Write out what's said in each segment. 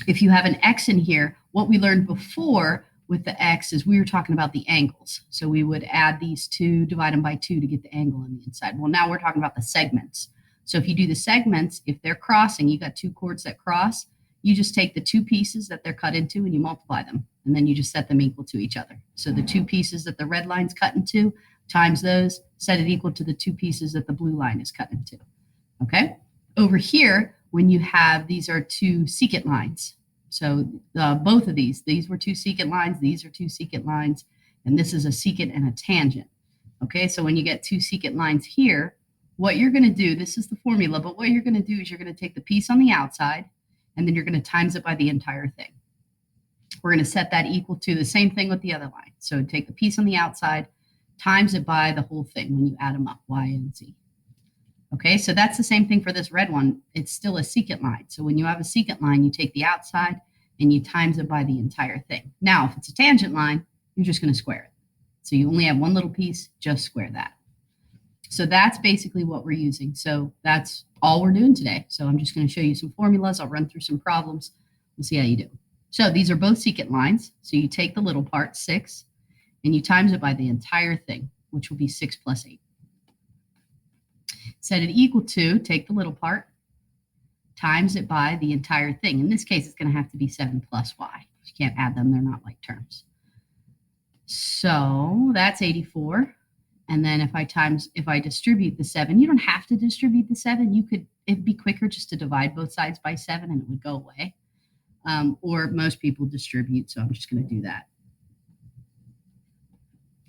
If you have an x in here, what we learned before with the x is we were talking about the angles. So we would add these two, divide them by 2 to get the angle on the inside. Well, now we're talking about the segments. So if you do the segments, if they're crossing, you got two chords that cross, you just take the two pieces that they're cut into and you multiply them. And then you just set them equal to each other. So the two pieces that the red line's cut into times those, set it equal to the two pieces that the blue line is cut into. Okay? Over here, when you have, these are two secant lines. So both of these were two secant lines, these are two secant lines, and this is a secant and a tangent. Okay, so when you get two secant lines here, what you're going to do, this is the formula, but what you're going to do is you're going to take the piece on the outside, and then you're going to times it by the entire thing. We're going to set that equal to the same thing with the other line. So take the piece on the outside, times it by the whole thing when you add them up, y and z. Okay, so that's the same thing for this red one. It's still a secant line. So when you have a secant line, you take the outside and you times it by the entire thing. Now, if it's a tangent line, you're just going to square it. So you only have one little piece, just square that. So that's basically what we're using. So that's all we're doing today. So I'm just going to show you some formulas. I'll run through some problems. We'll see how you do. So these are both secant lines. So you take the little part, 6, and you times it by the entire thing, which will be 6 plus 8. Set it equal to, take the little part, times it by the entire thing. In this case, it's going to have to be 7 plus y. You can't add them. They're not like terms. So that's 84. And then if I distribute the 7, you don't have to distribute the 7. It'd be quicker just to divide both sides by 7 and it would go away. Or most people distribute, so I'm just going to do that.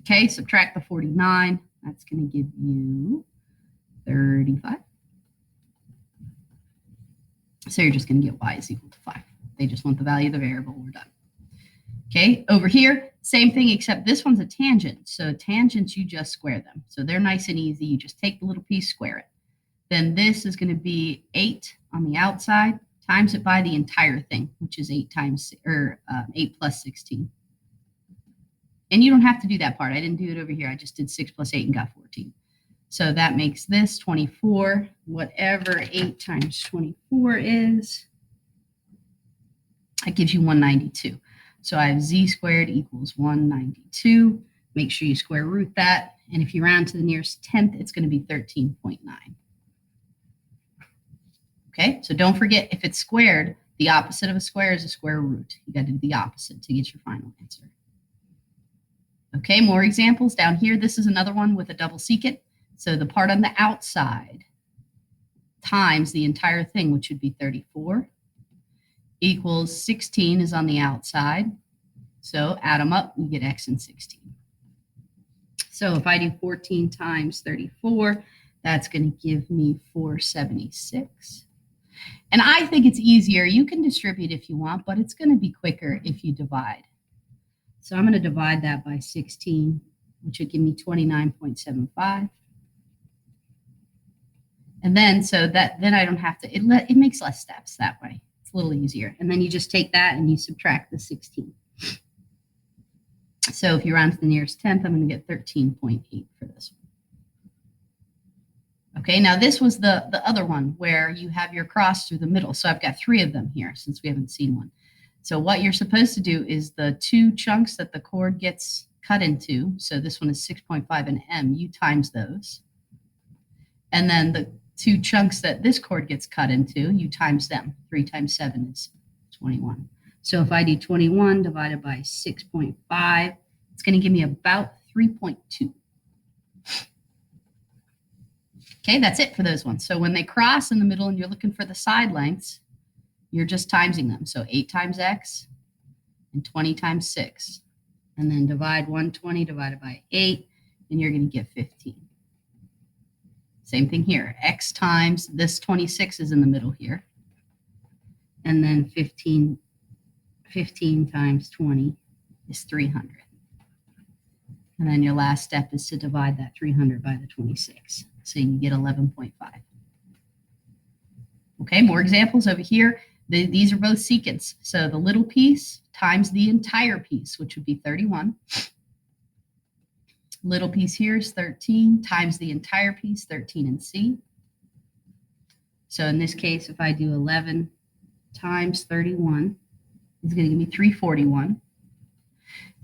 Okay, subtract the 49. That's going to give you 35. So you're just going to get y is equal to 5. They just want the value of the variable. We're done. Okay, over here, same thing, except this one's a tangent. So tangents, you just square them. So they're nice and easy. You just take the little piece, square it. Then this is going to be 8 on the outside, times it by the entire thing, which is 8 plus 16. And you don't have to do that part. I didn't do it over here. I just did 6 plus 8 and got 14. So that makes this 24, whatever 8 times 24 is, that gives you 192. So I have z squared equals 192. Make sure you square root that. And if you round to the nearest tenth, it's going to be 13.9. Okay, so don't forget, if it's squared, the opposite of a square is a square root. You got to do the opposite to get your final answer. Okay, more examples down here. This is another one with a double secant. So the part on the outside times the entire thing, which would be 34, equals 16 is on the outside. So add them up, you get x and 16. So if I do 14 times 34, that's going to give me 476. And I think it's easier. You can distribute if you want, but it's going to be quicker if you divide. So I'm going to divide that by 16, which would give me 29.75. And then then I don't have to, it makes less steps that way. It's a little easier. And then you just take that and you subtract the 16. So if you round to the nearest tenth, I'm going to get 13.8 for this one. Okay, now this was the other one where you have your cross through the middle. So I've got 3 of them here since we haven't seen one. So what you're supposed to do is the 2 chunks that the chord gets cut into, so this one is 6.5 and m, you times those. And then the 2 chunks that this chord gets cut into, you times them. 3 times 7 is 21. So if I do 21 divided by 6.5, it's going to give me about 3.2. Okay, that's it for those ones. So when they cross in the middle and you're looking for the side lengths, you're just timesing them. So 8 times x and 20 times 6. And then divide 120 divided by 8, and you're going to get 15. Same thing here. X times this 26 is in the middle here. And then 15 times 20 is 300. And then your last step is to divide that 300 by the 26. So you get 11.5. Okay, more examples over here. These are both secants. So the little piece times the entire piece, which would be 31. Little piece here is 13 times the entire piece, 13 in C. So in this case, if I do 11 times 31 is going to give me 341.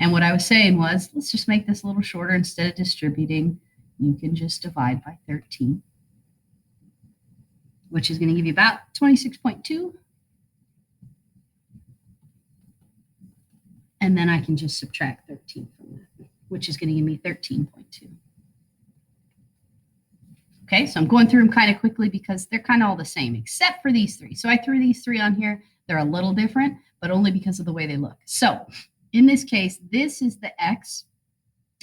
And what I was saying was, let's just make this a little shorter. Instead of distributing, you can just divide by 13, which is going to give you about 26.2. And then I can just subtract 13 from that, which is going to give me 13.2. Okay, so I'm going through them kind of quickly because they're kind of all the same, except for these three. So I threw these three on here. They're a little different, but only because of the way they look. So in this case, this is the x,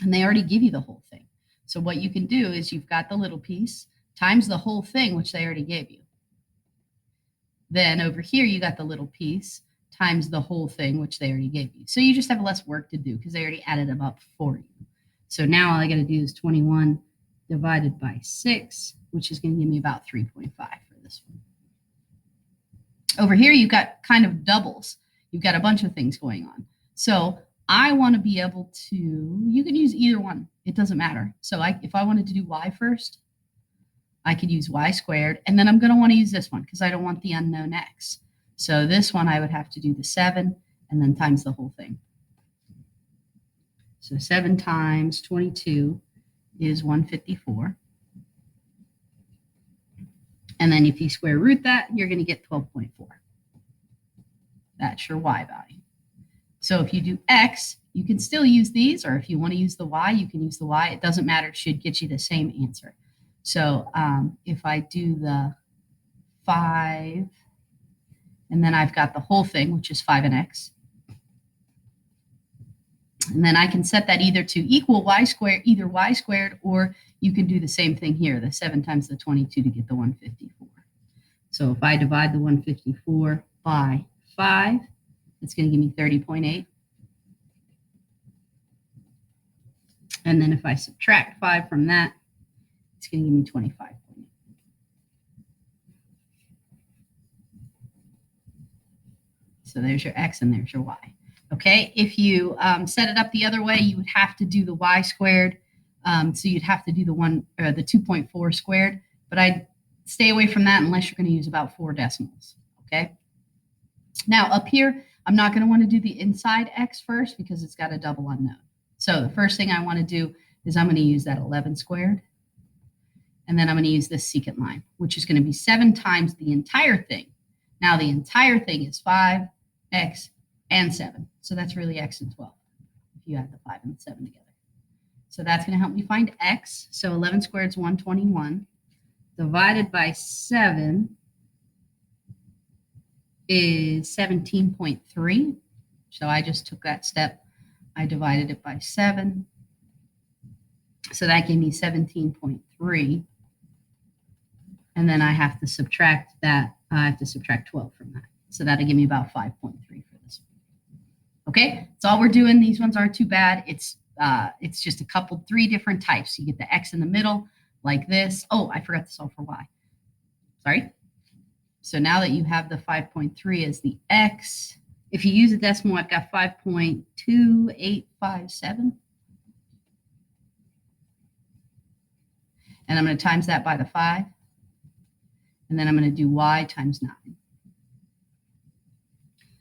and they already give you the whole thing. So what you can do is you've got the little piece times the whole thing, which they already gave you. Then over here, you got the little piece times the whole thing, which they already gave you. So you just have less work to do because they already added them up for you. So now all I got to do is 21 divided by 6, which is going to give me about 3.5 for this one. Over here, you've got kind of doubles. You've got a bunch of things going on. So I want to be able to, you can use either one. It doesn't matter. So if I wanted to do y first, I could use y squared. And then I'm going to want to use this one because I don't want the unknown x. So this one, I would have to do the 7 and then times the whole thing. So 7 times 22 is 154. And then if you square root that, you're going to get 12.4. That's your y value. So if you do x, you can still use these, or if you want to use the y, you can use the y. It doesn't matter. It should get you the same answer. So if I do the 5, and then I've got the whole thing, which is 5 and x. And then I can set that either to equal y squared, either y squared, or you can do the same thing here, the 7 times the 22 to get the 154. So if I divide the 154 by 5, it's going to give me 30.8. And then if I subtract 5 from that, it's going to give me 25.8. So there's your x and there's your y. Okay, if you set it up the other way, you would have to do the y squared. So you'd have to do the 2.4 squared, but I'd stay away from that unless you're going to use about 4 decimals. Okay. Now up here, I'm not going to want to do the inside x first because it's got a double unknown. So the first thing I want to do is I'm going to use that 11 squared. And then I'm going to use this secant line, which is going to be 7 times the entire thing. Now the entire thing is 5, x, and 7. So that's really x and 12 if you add the 5 and the 7 together. So that's going to help me find x. So 11 squared is 121. Divided by 7 is 17.3. So I just took that step. I divided it by 7. So that gave me 17.3. And then I have to subtract that. I have to subtract 12 from that. So that'll give me about 5.3 for this one. Okay, that's all we're doing. These ones aren't too bad. It's just a couple, 3 different types. You get the x in the middle like this. Oh, I forgot to solve for y. Sorry. So now that you have the 5.3 as the x, if you use a decimal, I've got 5.2857. And I'm going to times that by the 5. And then I'm going to do y times 9.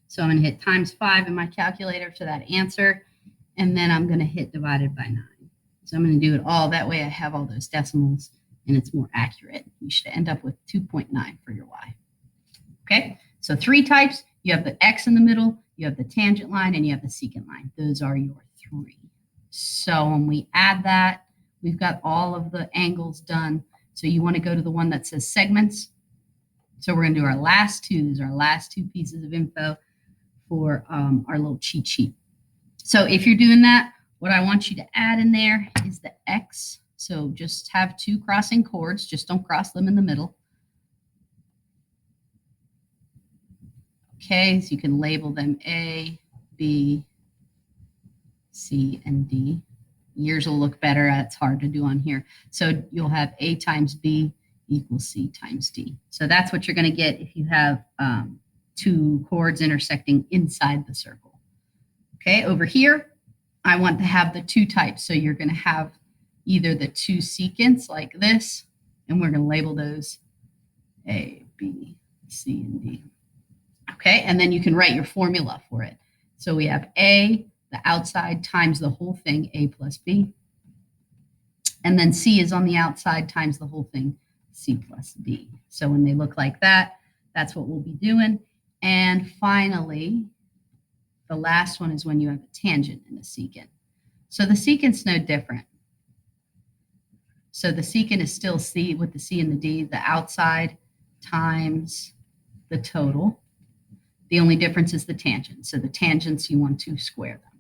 So I'm going to hit times 5 in my calculator to that answer. And then I'm going to hit divided by 9. So I'm going to do it all. That way I have all those decimals and it's more accurate. You should end up with 2.9 for your y. Okay, so 3 types. You have the x in the middle, you have the tangent line, and you have the secant line. Those are your 3. So when we add that, we've got all of the angles done. So you want to go to the one that says segments. So we're going to do our last 2. These are our last 2 pieces of info for our little cheat sheet. So if you're doing that, what I want you to add in there is the x. So just have 2 crossing chords. Just don't cross them in the middle. Okay, so you can label them A, B, C, and D. Yours will look better. It's hard to do on here. So you'll have A times B equals C times D. So that's what you're going to get if you have 2 chords intersecting inside the circle. Okay, over here, I want to have the 2 types. So you're going to have either the 2 secants like this, and we're going to label those A, B, C, and D. Okay, and then you can write your formula for it. So we have A, the outside, times the whole thing, A plus B. And then C is on the outside times the whole thing, C plus D. So when they look like that, that's what we'll be doing. And finally, the last one is when you have a tangent and a secant. So the secant's no different. So the secant is still C with the C and the D, the outside times the total. The only difference is the tangent. So the tangents, you want to square them.